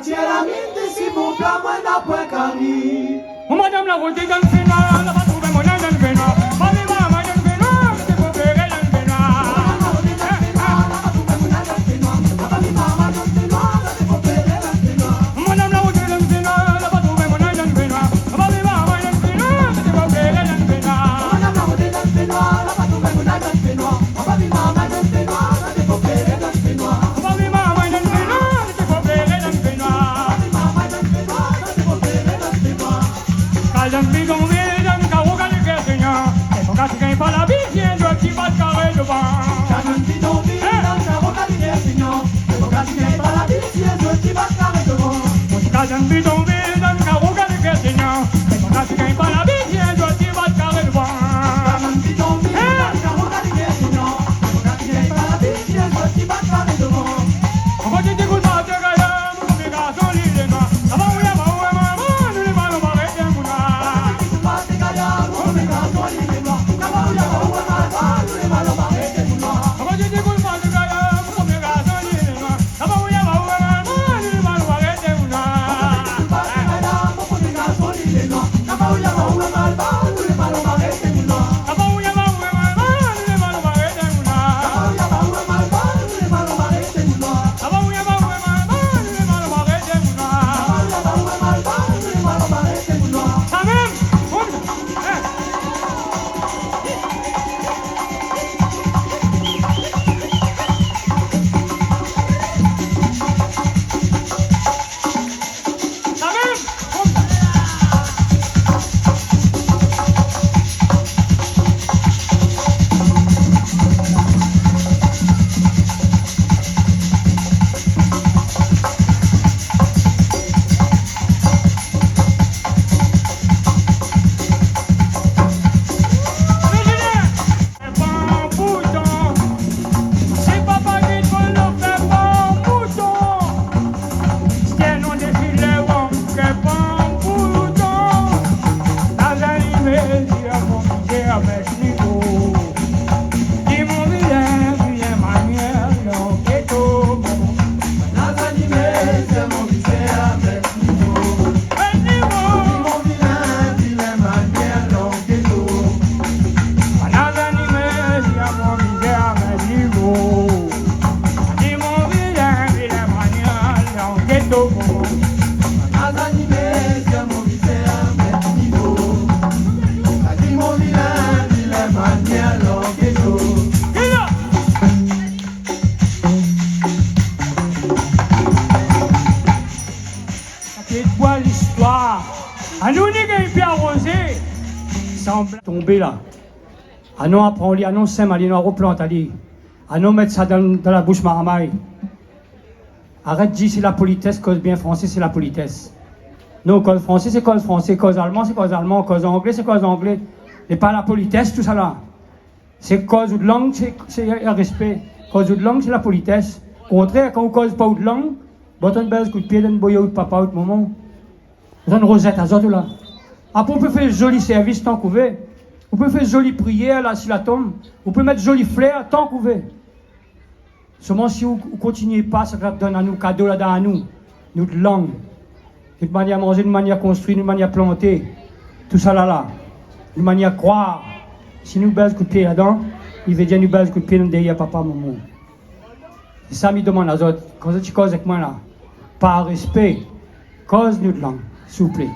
tiens la mine, si mon plat, moi, n'a pas carré. Madame la volée dans le Fénois, n'a pas trouvé mon âge dans le Fénois. Mamie, maman, dans le Fénois, c'est pour faire dans le Fénois. Madame la volée dans le Fénois, n'a pas trouvé mon âge dans le Fénois. Mamie, maman, dans le Fénois, c'est pour faire dans le Fénois. Madame la volée dans le Fénois, n'a pas trouvé mon âge dans le Fénois. Mamie, maman, dans le Fénois, c'est pour faire dans le Fénois. Mamie, maman, dans le Fénois, c'est pour faire dans le Fénois. Mamie, maman, dans le Fénois, c'est pour faire dans le Fénois. Quand j'aime bien qu'on vient dans le carreau, quand je fais Seigneur, et quand tu gagnes pas la vie, tiens, je petit pas de carré devant. J'amène bidonville dans le carreau qualité Seigneur. Et pour quand tu gagnes pas la vie, tiens, je petit pas de carré devant. Quand j'aime bien qu'on vient dans le carreau, quand je fais Seigneur, et quand tu gagnes pas la vie, tiens, je petit pas de carré devant. J'amène bidonville dans le carreau qualité Seigneur. Et pour quand tu gagnes pas la vie, tiens, je petit pas de carré devant. Quand tu t'écoutes pas, tu gagnes, mon petit garçon, il est là. Avant, oui, maman, nous les ballons, on va rester un bout là. Quand tu t'écoutes pas, tu gagnes, mon petit garçon, il est là. Avant, oui, maman, nous les ballons, on va rester un bout là. À nous, les gars, puis arrosé, semble tomber là. À nous apprendre, à nous sème, à nous replanter, à nous mettre ça dans la bouche maramaille. Arrête de dire c'est la politesse, cause bien français, c'est la politesse. Non, cause français, c'est cause français, cause allemand, c'est cause allemand, cause anglais, c'est cause anglais. Et pas la politesse, tout ça là. C'est cause de langue, c'est un respect. Cause de langue, c'est la politesse. Au contraire, quand on cause pas de langue, bâton de baisse, coup de pied, d'un boyau de papa, ou de maman. Une rosette à zot là. Après, on peut faire joli service tant qu'on veut. On peut faire jolie prière là sur la tombe. On peut mettre joli flair tant qu'on veut. Seulement si vous ne continuez pas, ça donne à nous cadeau là-dedans à nous. Notre langue. Notre manière à manger, une manière à construire, une manière à planter. Tout ça là. Une manière à croire. Si nous baisons coup de pied là-dedans, il veut dire nous baisons coup de pied derrière papa, maman. C'est ça, me demande à zot. Quand tu causes avec moi là, par respect, cause notre langue. S'il vous plaît.